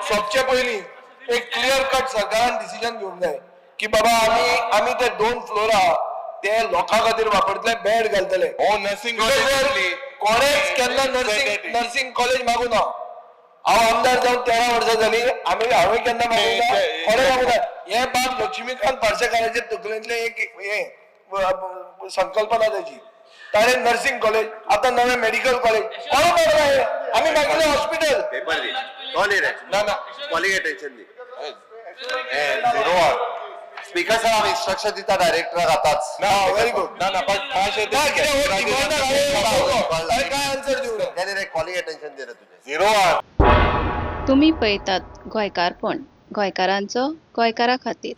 सोपचे पयलीं एक clear cut सरकारान डिसिजन घेवंक जाय की बाबा आमी ते 2 फ्लोर आहा ते लोकां खातीर वापरतले बेड घालतले. नर्सिंग कोणेच केन्ना नर्सिंग कॉलेज मागूं ना. हांव आमदार जावन 13 वर्सां जाली. हांवें केन्ना मागूं ना, कोणे मागूं ना. हे बाब लक्ष्मीकांत पार्सेकाराचे तकलेंतले एक हे संकल्पना त्याची. ताणें नर्सिंग कॉलेज, आता नवे मेडिकल कॉलेज कोणे मागला हे? आमी मागिल्लें हॉस्पिटल. पेपर दी कोणी रे ना कॉलिंग टेन्शन दी झिरो स्पीकर सर आम्ही इंस्ट्रक्शन दिता डायरेक्टराक आताच. Very good. ना पण काय आन्सर दिवं ना. त्याने रे कॉलिंग टेन्शन दे रे तुझे. 0 तुम्ही पळयतात गोंयकारपण, गोंयकारांचो गोंयकारा खातीर.